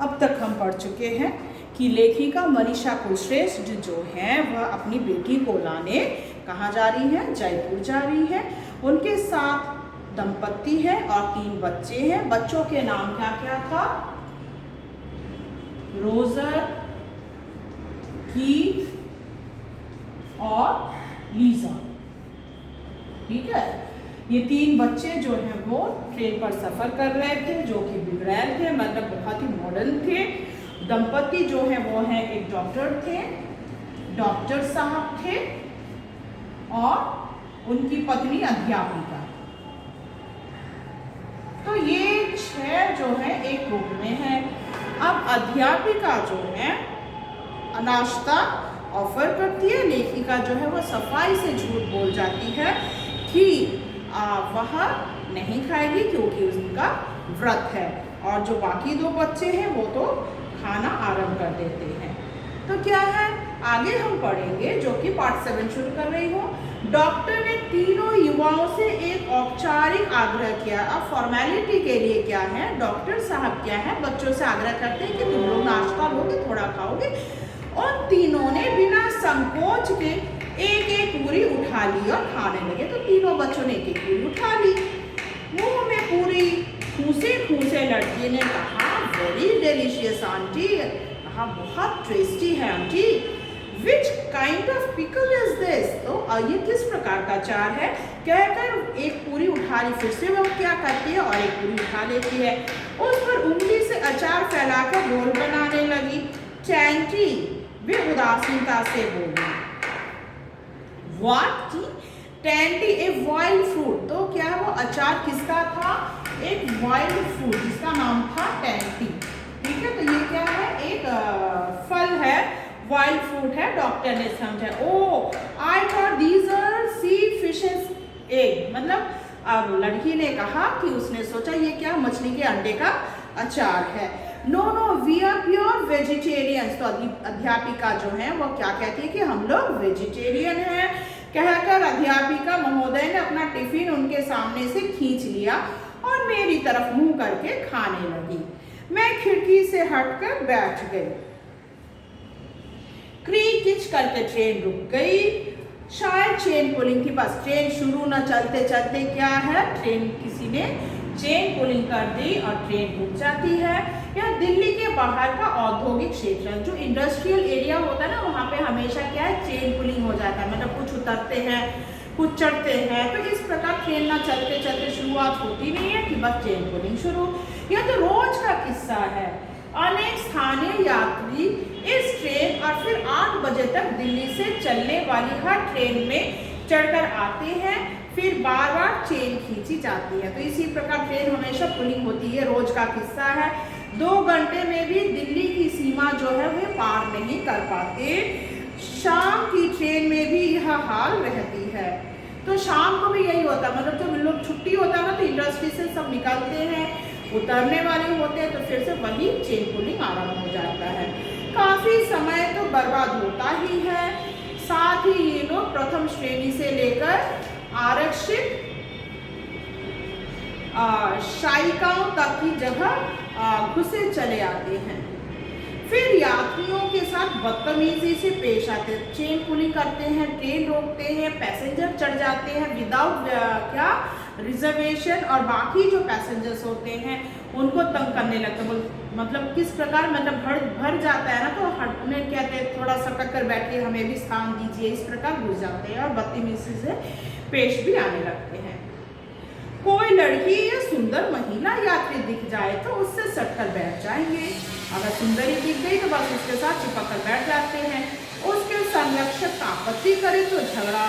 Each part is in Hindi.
अब तक हम पढ़ चुके हैं कि लेखिका मनीषा कुलश्रेष्ठ जो हैं वह अपनी बेटी को लाने कहाँ जा रही हैं, जयपुर जा रही है। उनके साथ दंपत्ति है और 3 बच्चे हैं। बच्चों के नाम क्या क्या था? रोजर, कीथ और लीजा। ठीक है, ये 3 बच्चे जो हैं वो ट्रेन पर सफर कर रहे थे, जो कि बिगड़ैल थे, मतलब बहुत ही मॉडर्न थे। दंपति जो है वो है एक डॉक्टर थे, डॉक्टर साहब थे, और उनकी पत्नी अध्यापिका। तो ये 6 जो है एक ग्रुप में है। अब अध्यापिका जो है नाश्ता ऑफर करती है, लेखिका जो है वो सफाई से झूठ बोल जाती है कि वह नहीं खाएगी क्योंकि उनका व्रत है, और जो बाकी 2 बच्चे हैं वो तो खाना आरंभ कर देते हैं। तो क्या है, आगे हम पढ़ेंगे, जो कि पार्ट 7 शुरू कर रही हूँ। डॉक्टर ने तीनों युवाओं से एक औपचारिक आग्रह किया। अब फॉर्मेलिटी के लिए क्या है, डॉक्टर साहब क्या है, बच्चों से आग्रह करते हैं कि तुम लोग नाश्ता लोगे, थोड़ा खाओगे। उन तीनों ने बिना संकोच के एक पूरी उठा ली और खाने लगे। तो तीनों बच्चों ने एक पूरी उठा ली। मुंह में पूरी ठूसे लड़की ने कहा, वेरी डिलीशियस आंटी, कहा बहुत टेस्टी है aunty. Which kind of pickle is this, तो ये किस प्रकार का अचार है, कहकर एक पूरी उठा ली। फिर से वो क्या करती है और एक पूरी उठा लेती है। उस पर उंगली से अचार फैलाकर रोल बनाने लगी। चैंटी वे उदासीनता से बोली। व्हाट की टैंटी, ए वाइल्ड फ्रूट। तो क्या वो अचार किसका था, एक वाइल्ड फ्रूट जिसका नाम था टैंटी। ठीक है, तो ये क्या है, एक फल है, वाइल्ड फ्रूट है। डॉक्टर ने समझा, oh I thought these are sea fishes egg, मतलब अब लड़की ने कहा कि उसने सोचा ये क्या मछली के अंडे का अचार है। No no we are pure vegetarians. तो अध्यापिका जो है वो क्या कहती है कि हम लोग वेजिटेरियन हैं। कहकर अध्यापिका महोदय ने अपना टिफिन उनके सामने से खींच लिया और मेरी तरफ मुंह करके खाने लगी। मैं खिड़की से हटकर बैठ गई। क्रीक किच करके ट्रेन रुक गई। शायद चेन पुलिंग थी, बस ट्रेन शुरू न चलते चलते क्या है, ट्रेन किसी ने चेन पुलिंग कर दी और ट्रेन रुक जाती है। यह दिल्ली के बाहर का औद्योगिक क्षेत्र है। जो इंडस्ट्रियल एरिया होता है ना, वहाँ पे हमेशा क्या है, चेन पुलिंग हो जाता है, मतलब कुछ उतरते हैं कुछ चढ़ते हैं। तो इस प्रकार ट्रेन ना चलते चलते शुरुआत होती नहीं है कि बस चेन पुलिंग शुरू। यह तो रोज का किस्सा है। अनेक स्थानीय यात्री इस ट्रेन और फिर 8 बजे तक दिल्ली से चलने वाली हर ट्रेन में चढ़कर आते हैं, फिर बार बार चेन खींची जाती है। तो इसी प्रकार ट्रेन हमेशा पुलिंग होती है, रोज का किस्सा है। 2 घंटे में भी दिल्ली की सीमा जो है वे पार नहीं कर पाते। शाम की ट्रेन में भी यह हाल रहती है। तो शाम को भी यही होता है, मतलब जब लोग छुट्टी होता है ना, तो इंडस्ट्री से सब निकलते हैं, उतरने वाले होते हैं, तो फिर से वही चेन पुलिंग आरंभ हो जाता है। काफ़ी समय तो बर्बाद होता ही है। साथ ही ये लोग प्रथम श्रेणी से लेकर आरक्षित शायिकाओं तक की जगह घुसे चले आते हैं। फिर यात्रियों के साथ बदतमीजी से पेश आते हैं, चेन पुलिंग करते हैं, ट्रेन रोकते हैं, पैसेंजर चढ़ जाते हैं विदाउट क्या रिजर्वेशन, और बाकी जो पैसेंजर्स होते हैं उनको तंग करने लगते हैं। मतलब किस प्रकार, मतलब भर जाता है ना, तो उन्हें कहते हैं थोड़ा सटक कर बैठिए, हमें भी स्थान दीजिए, इस प्रकार घुस जाते हैं और बदतमीजी से पेश भी आने लगते हैं। कोई लड़की या सुंदर महिला यात्री दिख जाए तो उससे सटकर बैठ जाएंगे। अगर सुंदरी दिख गई तो बस उसके साथ चिपक कर बैठ जाते हैं। उसके संरक्षक आपत्ति करे तो झगड़ा।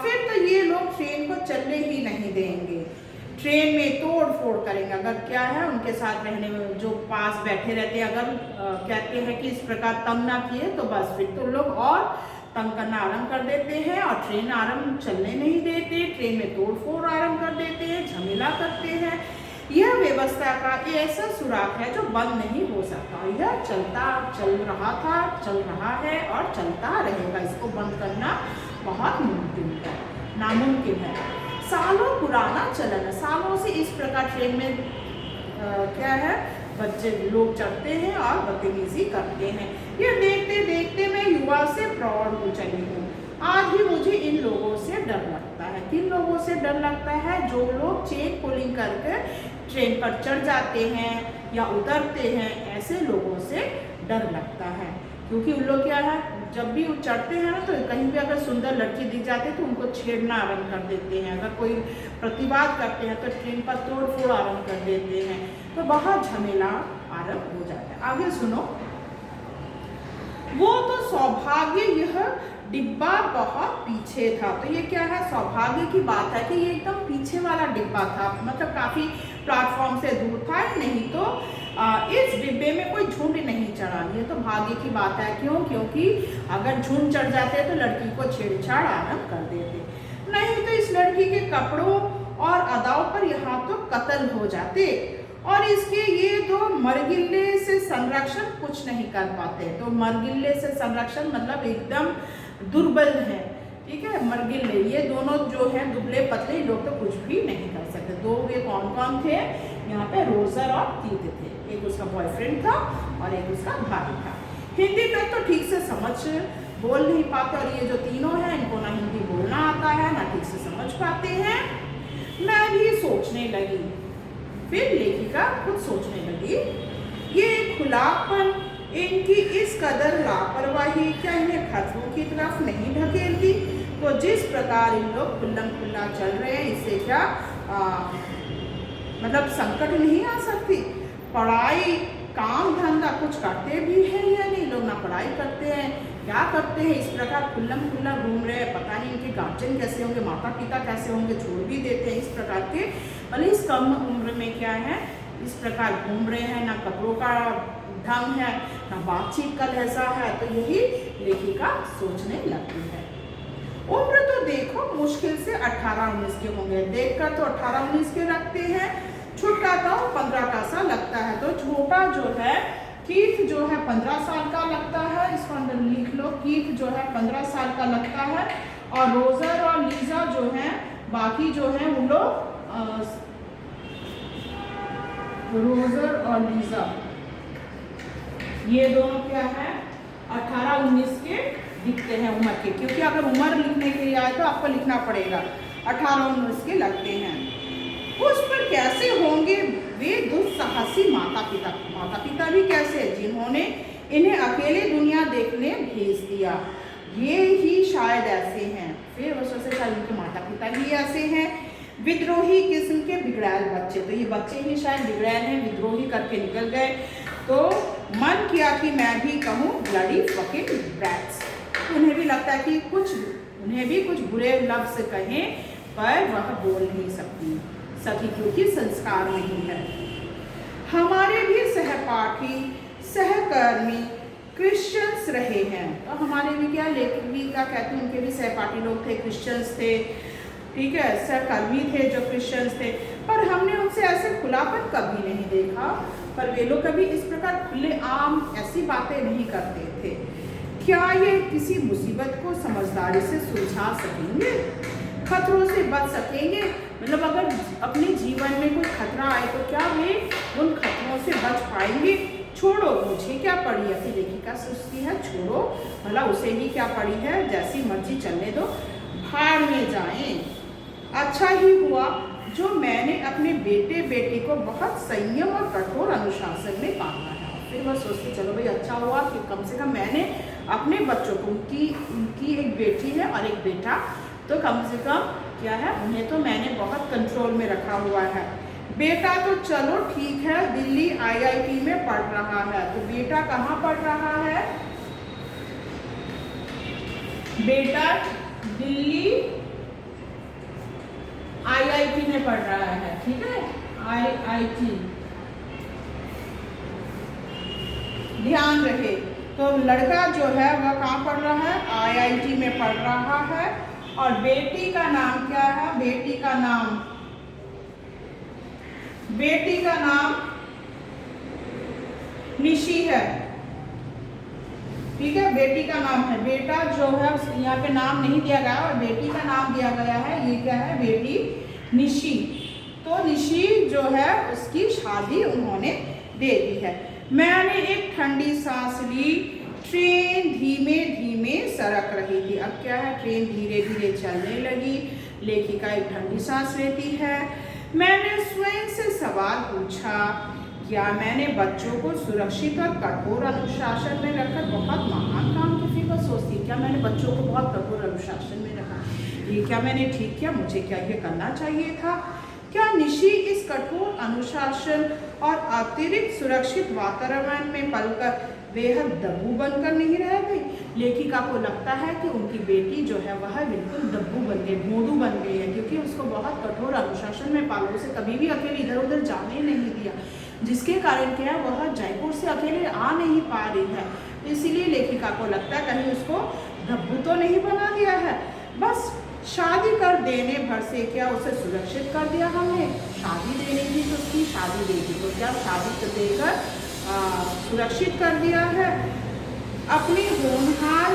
फिर तो ये लोग ट्रेन को चलने ही नहीं देंगे, ट्रेन में तोड़ फोड़ करेंगे। अगर क्या है, उनके साथ रहने में जो पास बैठे रहते हैं, अगर कहते हैं कि इस प्रकार तंग ना किए, तो बस फिर तो लोग और तंग करना आरंभ कर देते हैं और ट्रेन आरंभ चलने नहीं देते, ट्रेन में तोड़ फोड़ आरंभ कर देते हैं, झमेला करते हैं। यह व्यवस्था का ऐसा सुराग है जो बंद नहीं हो सकता। यह चल रहा था, चल रहा है और चलता रहेगा। इसको बंद करना बहुत नामुमकिन है। सालों पुराना चलन है, सालों से इस प्रकार ट्रेन में क्या है, बच्चे लोग चढ़ते हैं और बदतमीजी करते हैं। ये देखते देखते मैं युवा से प्रौढ़ हो चली हूँ। आज भी मुझे इन लोगों से डर लगता है। किन लोगों से डर लगता है? जो लोग चेन पुलिंग करके ट्रेन पर चढ़ जाते हैं या उतरते हैं, ऐसे लोगों से डर लगता है। क्योंकि उन लोग क्या है, जब भी वो चढ़ते हैं ना, तो कहीं भी अगर सुंदर लड़की दिख जाती है तो उनको छेड़ना आरंभ कर देते हैं। अगर कोई प्रतिवाद करते हैं तो ट्रेन पर तोड़ फोड़ आरंभ कर देते हैं। तो बहुत झमेला आरंभ हो जाता है। आगे सुनो। वो तो सौभाग्य, यह डिब्बा बहुत पीछे था। तो ये क्या है? सौभाग्य की बात है कि ये एकदम पीछे वाला डिब्बा था, मतलब काफी प्लेटफॉर्म से दूर था। नहीं तो इस डिब्बे में कोई झुंड नहीं चढ़ा। ये तो भाग्य की बात है। क्यों? क्योंकि अगर झुंड चढ़ जाते तो लड़की को छेड़छाड़ आरंभ कर देते, नहीं तो इस लड़की के कपड़ों और अदाओं पर यहाँ तो कत्ल हो जाते। और इसके ये दो मरगिल्ले से संरक्षण कुछ नहीं कर पाते। तो मरगिल्ले से संरक्षण मतलब एकदम दुर्बल है, ठीक है। मरगिल्ले ये दोनों जो है दुबले पतले लोग तो कुछ भी नहीं कर सकते। दो वे कौन कौन थे यहाँ पे? रोजर और कीथ थे। एक उसका बॉयफ्रेंड था और एक उसका भाई था। हिंदी तक तो ठीक से समझ बोल नहीं पाते, और ये जो तीनों हैं इनको ना हिंदी बोलना आता है ना ठीक से समझ पाते हैं। मैं भी सोचने लगी, फिर लेखिका खुद सोचने लगी, ये खुलापन, इनकी इस कदर लापरवाही क्या इन्हें खतरों की तरफ नहीं ढकेलती? तो जिस प्रकार इन लोग खुल्लम खुल्ला चल रहे हैं, इससे क्या मतलब संकट नहीं आ सकती? पढ़ाई, काम धंधा कुछ करते भी हैं या नहीं? लोग ना पढ़ाई करते हैं, क्या करते हैं? इस प्रकार खुल्लम खुल्ला घूम रहे हैं। पता नहीं इनके गार्जियन कैसे होंगे, माता पिता कैसे होंगे, छोड़ भी देते हैं इस प्रकार के। भले इस कम उम्र में क्या है, इस प्रकार घूम रहे हैं, ना कपड़ों का ढंग है, ना बातचीत का लहजा है। तो यही लेखिका सोचने लगती है। उम्र तो देखो मुश्किल से 18-19 के होंगे। देखकर तो 18-19 के रखते हैं, छुटका तो 15 का सा लगता है। तो छोटा जो है कीथ जो है 15 साल का लगता है। इसको अंदर लिख लो, कीथ जो है 15 साल का लगता है। और रोजर और लीजा जो है, बाकी जो है वो लोग रोजर और लीजा ये दोनों क्या है 18-19 के दिखते हैं उम्र के। क्योंकि अगर उम्र लिखने के लिए आए तो आपको लिखना पड़ेगा। 18-19 के लगते हैं। उस पर कैसे होंगे वे दुस्साहसी माता पिता? माता पिता भी कैसे, जिन्होंने इन्हें अकेले दुनिया देखने भेज दिया। ये ही शायद ऐसे हैं। फिर वो सोचते शायद उनके माता पिता ही ऐसे हैं, विद्रोही किस्म के बिगड़ैल बच्चे। तो ये बच्चे ही शायद बिगड़ैल हैं, विद्रोही करके निकल गए। तो मन किया कि मैं भी कहूँ ब्लडी फकिंग ब्रैट्स। उन्हें भी लगता है कि उन्हें भी कुछ बुरे लफ्ज़ कहें, पर वह बोल नहीं सकी क्योंकि संस्कार नहीं है। हमारे भी सहपाठी सहकर्मी क्रिश्चियंस रहे हैं। तो हमारे भी क्या, लेखक भी क्या कहते हैं, उनके भी सहपाठी लोग थे, क्रिश्चियंस थे, ठीक है, सहकर्मी थे जो क्रिश्चियंस थे। पर हमने उनसे ऐसे खुलापन कभी नहीं देखा। पर वे लोग कभी इस प्रकार खुले आम ऐसी बातें नहीं करते थे। क्या ये किसी मुसीबत को समझदारी से सुलझा सकेंगे? खतरों से बच सकेंगे? मतलब अगर अपने जीवन में कोई खतरा आए तो क्या वे उन खतरों से बच पाएंगे? छोड़ो, मुझे क्या पड़ी, ऐसी लेखिका सोचती है। छोड़ो, भला उसे भी क्या पड़ी है, जैसी मर्जी चलने दो, भाड़ में जाएं। अच्छा ही हुआ जो मैंने अपने बेटे बेटी को बहुत संयम और कठोर अनुशासन में पाला है। फिर वह सोचती चलो भाई अच्छा हुआ कि कम से कम मैंने अपने बच्चों को, उनकी एक बेटी है और एक बेटा, तो कम से कम क्या है उन्हें तो मैंने बहुत कंट्रोल में रखा हुआ है। बेटा तो चलो ठीक है दिल्ली IIT में पढ़ रहा है। तो बेटा कहाँ पढ़ रहा है? बेटा दिल्ली IIT में पढ़ रहा है, ठीक है, IIT, ध्यान रहे। तो लड़का जो है वह कहाँ पढ़ रहा है? IIT में पढ़ रहा है। और बेटी का नाम क्या है? बेटी का नाम निशी है, ठीक है, बेटी का नाम है। बेटा जो है यहाँ पे नाम नहीं दिया गया और बेटी का नाम दिया गया है। ये क्या है? बेटी निशी। तो निशी जो है उसकी शादी उन्होंने दे दी है। मैंने एक ठंडी सांस ली, ट्रेन धीमे धीमे सरक रही थी। अब क्या है, ट्रेन धीरे धीरे चलने लगी। लेखिका एक ठंडी सांस लेती है। मैंने स्वयं से सवाल पूछा, क्या मैंने बच्चों को सुरक्षित और कठोर अनुशासन में रखकर बहुत महान काम की फिक्र सोचती? क्या मैंने बच्चों को बहुत कठोर अनुशासन में रखा? ये क्या मैंने ठीक किया? मुझे क्या ये करना चाहिए था? क्या निशी इस कठोर अनुशासन और अतिरिक्त सुरक्षित वातावरण में पलकर बेहद दब्बू बनकर नहीं रह गई? लेखिका को लगता है कि उनकी बेटी जो है वह बिल्कुल दब्बू बन गई, भोंदू बन गई है, क्योंकि उसको बहुत कठोर अनुशासन में पाला, उसे कभी भी अकेले इधर उधर जाने नहीं दिया, जिसके कारण क्या है, वह जयपुर से अकेले आ नहीं पा रही है। इसीलिए लेखिका को लगता है कहीं उसको दब्बू तो नहीं बना दिया है। बस शादी कर देने भर से क्या उसे सुरक्षित कर दिया हमने? शादी देने की तो उसकी शादी देगी तो क्या शादी तो देकर सुरक्षित कर दिया है। अपनी होनहार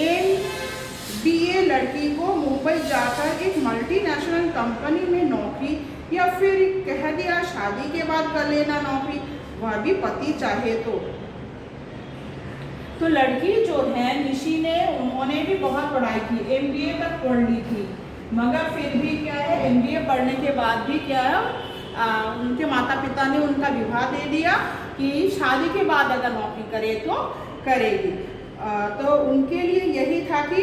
MBA लड़की को मुंबई जाकर एक मल्टीनेशनल कंपनी में नौकरी, या फिर कह दिया शादी के बाद कर लेना नौकरी, वह भी पति चाहे तो लड़की जो है निशी ने, उन्होंने भी बहुत पढ़ाई की, MBA तक पढ़ ली थी, मगर फिर भी क्या है, MBA पढ़ने के बाद भी क्या है, उनके माता पिता ने उनका विवाह दे दिया कि शादी के बाद अगर नौकरी करे तो करेगी। तो उनके लिए यही था कि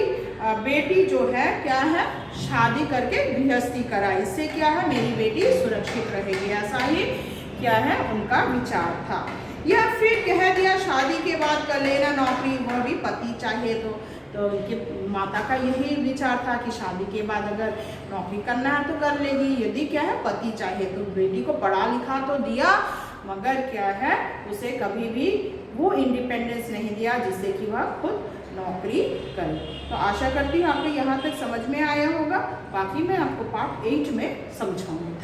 बेटी जो है क्या है, शादी करके गृहस्थी कराए, इससे क्या है मेरी बेटी सुरक्षित रहेगी, ऐसा ही क्या है उनका विचार था। या फिर कह दिया शादी के बाद कर लेना नौकरी, वह भी पति चाहे तो उनके माता का यही विचार था कि शादी के बाद अगर नौकरी करना है तो कर लेगी, यदि क्या है पति चाहे तो। बेटी को पढ़ा लिखा तो दिया, मगर क्या है उसे कभी भी वो इंडिपेंडेंस नहीं दिया जिससे कि वह खुद नौकरी करे। तो आशा करती हूँ आपको यहाँ तक समझ में आया होगा, बाकी मैं आपको पार्ट 8 में समझाऊंगी।